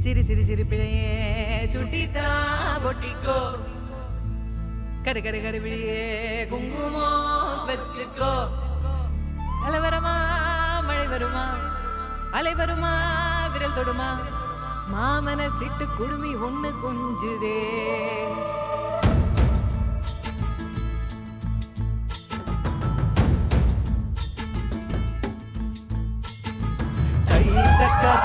సిరి సిరి సిరి పిళయే சுட்டித்தா பொட்டிக்கோ கரு கரு கரு பிடியே குங்குமம் வச்சுக்கோ அலை வருமா மழை வருமா அலை வருமா விரல் தொடுமா மாமன சிட்டு குடுமி ஒண்ணு கொஞ்சுதே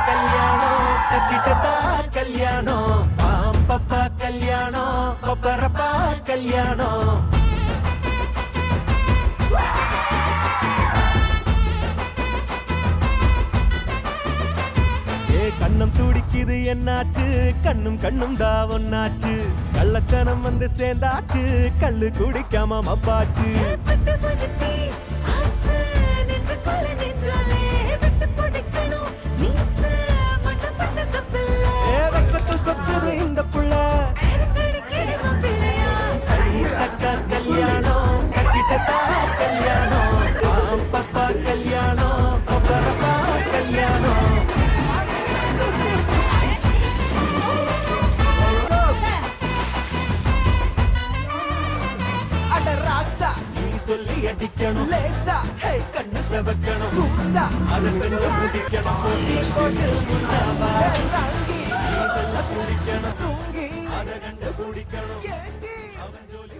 கல்யாணம் தக்கிட்டதா கல்யாணம் பாம் பப்பா கல்யாணம் பப்பரப்பா கல்யாணம் கண்ணம் துடிக்குது என்னாச்சு கண்ணும் கண்ணும் தான் ஒன்னாச்சு கள்ளத்தனம் வந்து சேர்ந்தாச்சு கள்ளு குடிக்காம மப்பாச்சு சொத்துது இந்த புள்ள கல்யாணம் கட்டிட்டதா கல்யாணம் பாம் பப்பா கல்யாணம் பப்பரப்பா கல்யாணம் சொல்லி அடிக்கணும் லேசா கண்ணு செவக்கணும் தூசா அதை செஞ்சு முடிக்கணும் போட்டி போட்டு முன்னாவா ராங்கி சொல்ல பிடிக்கணும் தூங்கி அதை கண்டு பிடிக்கணும் அவன் ஜோலி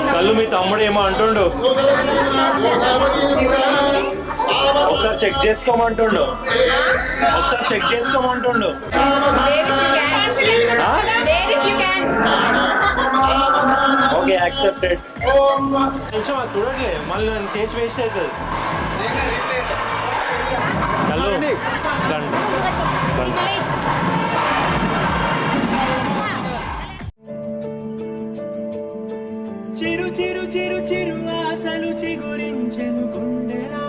కళ్ళు మీ తమ్ముడు ఏమో అంటుండు ఒకసారి చెక్ చేసుకోమంటుండు ఓకే యాక్సెప్టెడ్ కొంచెం అది చూడట్లే మళ్ళీ నన్ను చేసి వేస్ట్ అవుతుంది కళ్ళు చిరు చిరు చిరు చిరు ఆశలు చిగురించెను గుండెలా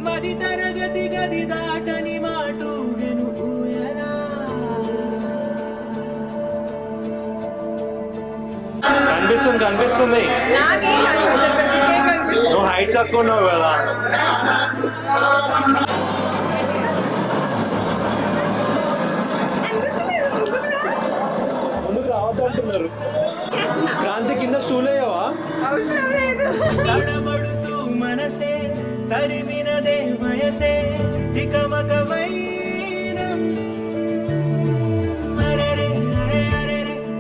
మది తరగతి గది దాటని మాటూగెను ఊయలా కనిపిస్తుంది నువ్వు హైట్ తక్కువ ఉన్నావు కదా అంటున్నారు క్రాంతి కింద స్టూల్ అయ్యావా తడబడుతూ మనసే తరిమినదే వయసే తికమకమైనం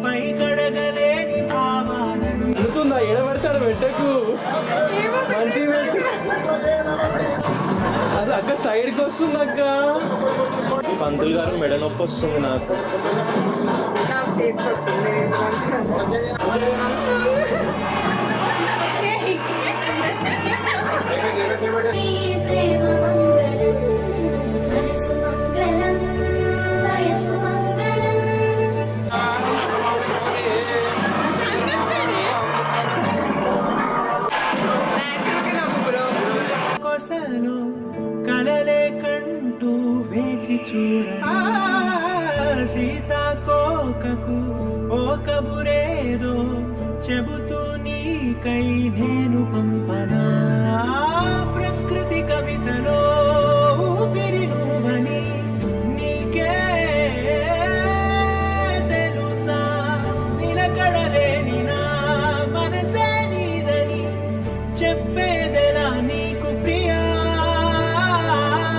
పై కడగలేని భావాలను అందుతుందా ఎడబడతాడు వెంటకు మంచి అది అక్క సైడ్కి వస్తుంది అక్క పంతులు గారు మెడ నొప్పి వస్తుంది నాకు కలలే కంటూ వేచి చూడ సీతాకోకకు ఓ కబురేదో చెబుతూ నీకై నేను పంపనా ప్రకృతి కవితలో ఊపిరి నువ్వని నీకే తెలుసా నిలకడలేని నా మనసే నీదని చెప్పేదెలా నీకు ప్రియా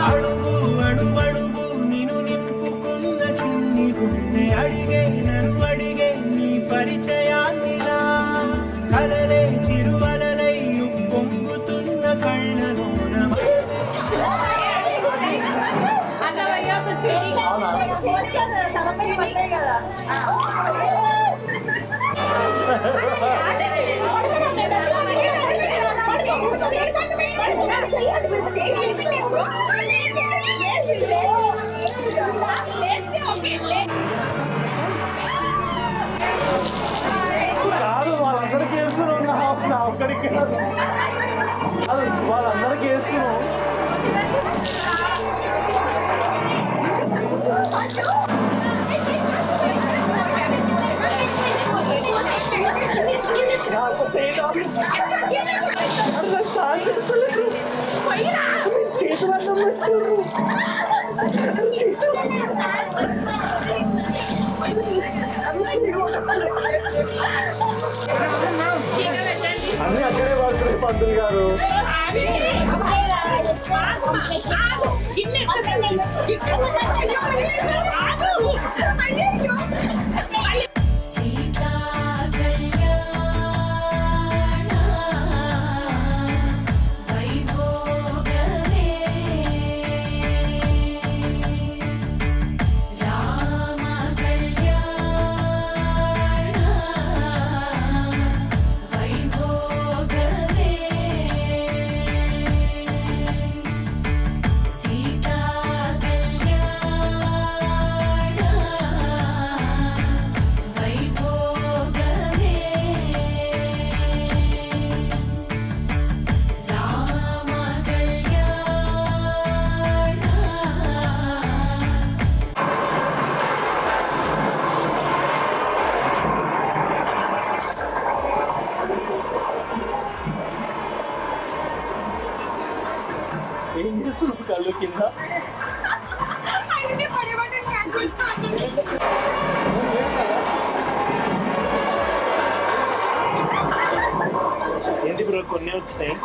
అడుగు అడుగడుగు నిన్ను నింపుకున్న చిన్ని గుండె అడిగే నన్ను అడిగే నీ పరిచయాన్నిలా కలలే చిరువలలై పొంగుతున్న కళ్ళలోన కాదు వాళ్ళందరికీ వేస్తున్నావు నా ఒక్కడికి కాదు వాళ్ళందరికీ వేస్తున్నావు. నాకు చేయడం చేతులు అన్ని అక్కడే పడుతుంది పంతులు గారు. ఏం చేస్తున్నావు కళ్ళు కింద? ఏంటి బ్రో కొన్ని వచ్చినాయి?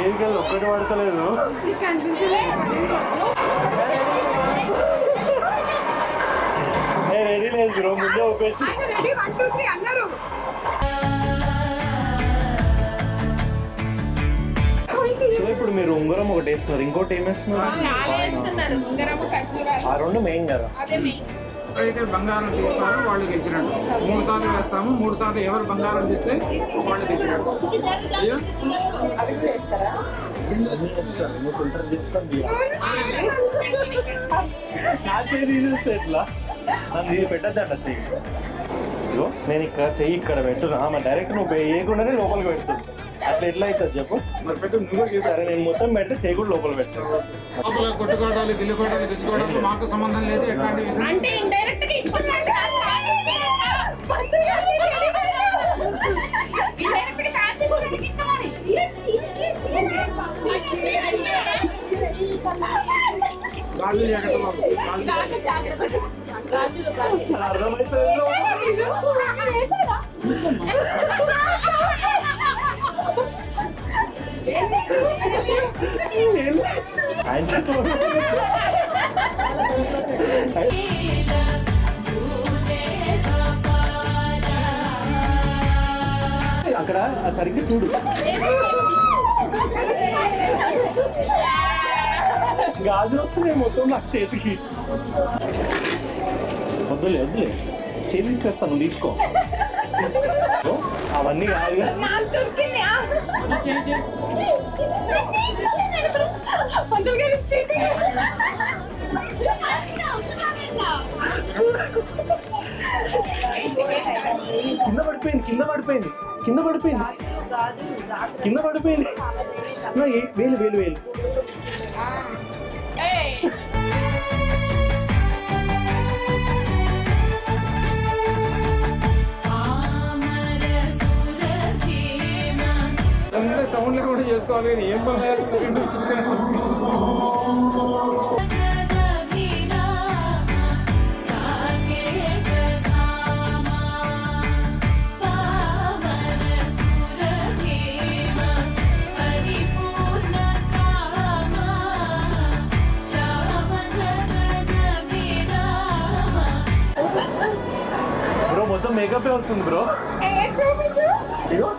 ఏది ఒక్కటి పడతలేదు. రెడీ లేదు బ్రో ముందే ఒప్పేసి. సో ఇప్పుడు మీరు ఉంగరం ఒకటి వేస్తున్నారు, ఇంకోటి ఏం వేస్తున్నారు? ఆ రెండు మెయిన్ కదా. ఎక్కడైతే బంగారం తీస్తారో వాళ్ళు గెలిచినట్టు. 3 సార్లు వేస్తాము, 3 సార్లు ఎవరు బంగారం తీస్తే వాళ్ళు గెలిచినట్టు. ఎట్లా నన్ను ఇది పెట్టద్దంట చెయ్యి. నేను ఇక్కడ చెయ్యి ఇక్కడ పెట్టున్నా డైరెక్ట్ నువ్వు వేయకుండానే లోపలికి పెడుతుంది. అట్లా ఎట్లా అవుతుంది చెప్పు? సరే నేను మొత్తం పెడితే చెయ్యి కూడా లోపల పెడతాను. లోపల కొట్టుకోవడాలు గిల్లుకోవడాలు తెచ్చుకోవడానికి మాకు సంబంధం లేదు. ఎట్లాంటి గాజులు అర్థమైతే అక్కడ సరిగ్గా చూడు. గాజులు వస్తున్నాయి మొత్తం నాకు చేతికి. వద్దులే వద్దులే చేతి తీసేస్తాను తీసుకో. అవన్నీ కాదు పడిపోయింది, కింద పడిపోయింది, కింద పడిపోయింది. నా వేలు వేలు వేలు. సౌండ్లు కూడా చేసుకోవాలి కానీ ఏం పని బ్రో మొత్తం మేకప్ వస్తుంది బ్రో. ఇగో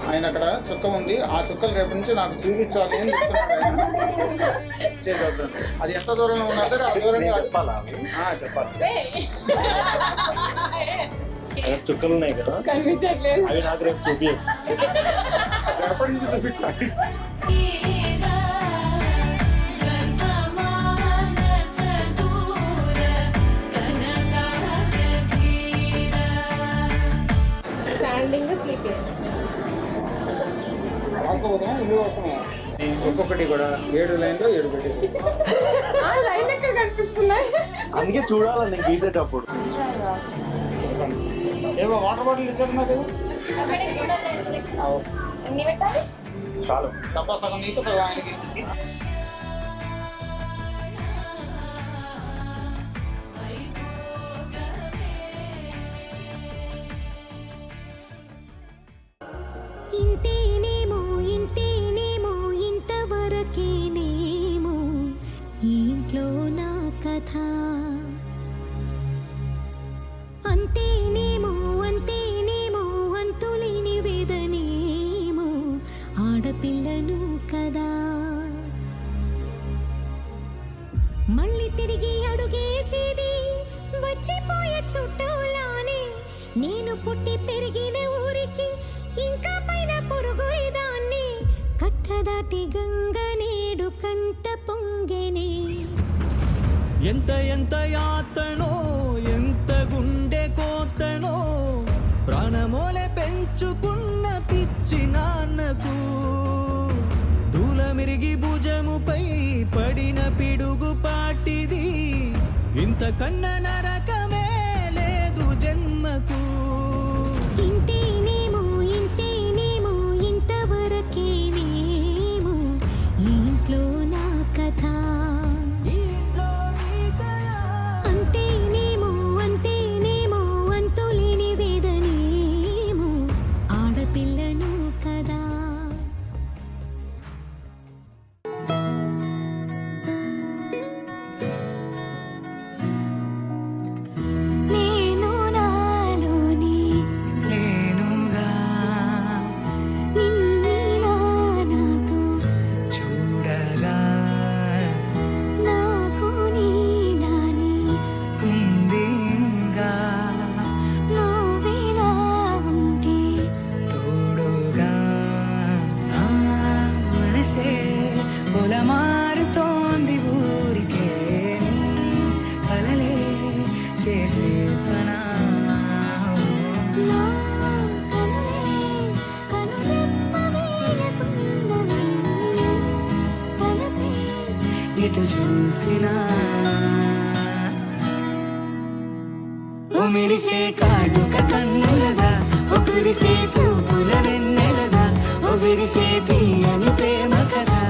ఆయన అక్కడ చుక్క ఉంది, ఆ చుక్కలు రేపు నుంచి నాకు చూపించాలి అని చెప్తున్నాడు ఆయన. చేద్దాం. అది ఎంత దూరంలో ఉన్నదో ఆ దూరంగా చెప్పాలా? చెప్పాలి. చుక్కలు ఉన్నాయి కదా, అవి నాకు రేపు చూపి. ఎప్పటి నుంచి చూపించాలి. స్టాండింగ్ స్లీపింగ్ ఒక్కొక్కటి కూడా 7 లైన్లో 7 పెట్టి లైన్ ఎక్కడ కనిపిస్తున్నాయి. అందుకే చూడాలి నేను గీసేటప్పుడు. ఏమో వాటర్ బాటిల్ ఇచ్చారు నాకు. ఎన్ని పెట్టాలి? చాలు. డబ్బా సగం నీకు సగం ఆయనకి. ఇంతేనేమో ఇంతేనేమో ఇంతవరకేనేమో ఇంట్లో నా కథ. అంతేనేమో అంతేనేమో అంతులేని వేదనేమో ఆడపిల్లను కదా. మళ్ళీ తిరిగి అడుగేసేది వచ్చిపోయే చుట్టూలానే. నేను పుట్టి పెరిగిన ఊరికి ఇంకా పైన పొరుగురిదాన్ని. కట్టదాటి గంగ నేడు కంట పొంగెనే. ఎంత ఎంత యాతనో ఎంత గుండె కోతనో ప్రాణమోలే పెంచుకున్న పిచ్చి నాన్నకు దూలమిరిగి భుజముపై పడిన పిడుగు పాటిది. ఇంతకన్న నరకమే లేదు జన్మకు. ఇంతేనేమో ఇంతేనేమో ఇంతవరకేనేమో ఇంట్లో నా కథ. అంతేనేమో అంతేనేమో అంతులేని వేదనేమో ఆడపిల్లను కదా. నేను నాలోని లేనుగా నిన్నిలా నాతో చూడగా నాకు నీలాని ఉందిగా నువ్విలా ఉంటే తోడుగా నా మనసే పొలమారుతోంది ఊరికే కలలే చేసే పనా నా కనులే కనురెప్పవేయకున్నవి తలపే ఎటు చూసినా ఓ మెరిసే కాటుక కన్నులదా, ఓ కురిసే చూపుల వెన్నెలదా, ఓ విరిసే తీయని ప్రేమ కదా.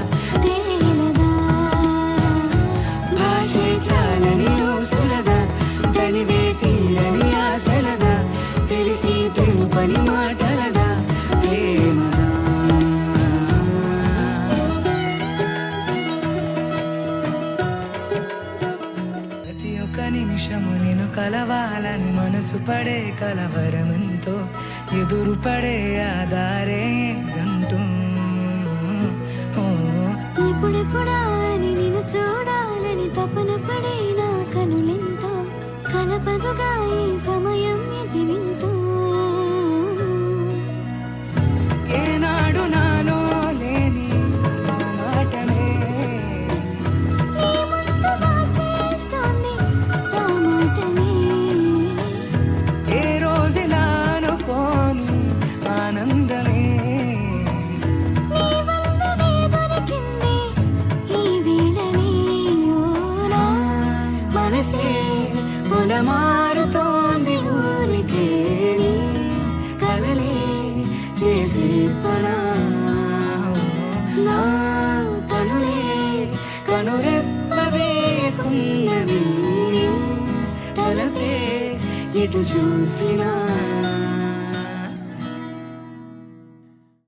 తేలదా భాషే చాలని ఊసులదా, గనివే తీరని ఆశలదా, తెలిసి తెలుపని మాటలదా ప్రేమదా. ప్రతి ఒక్క నిమిషము నేను కలవాలని మనసు పడే కలవరమెంతో ఎదురు పడే ఆధారే గంటూ ఇప్పుడెప్పుడా అని నిన్ను చూడాలని తపన పడే నా కనులెంతో కలపదుగా ఈ సమయం ఇది వింటూ ఏనాడు నాలో లేని ఆ మాటనే నీ ముందుగా చేస్తోంది ఆ మాటనే ఏ రోజులా అనుకోని ఆనందమే నీ వల్లనే దొరికింది ఈ వేళనే ఓ నా మనసే పొలమారుతోంది ఊరికే నీ కలలే చేసే పనా నా కనులే కనురెప్పవేకున్నవి నీ తలపే ఎటు చూసినా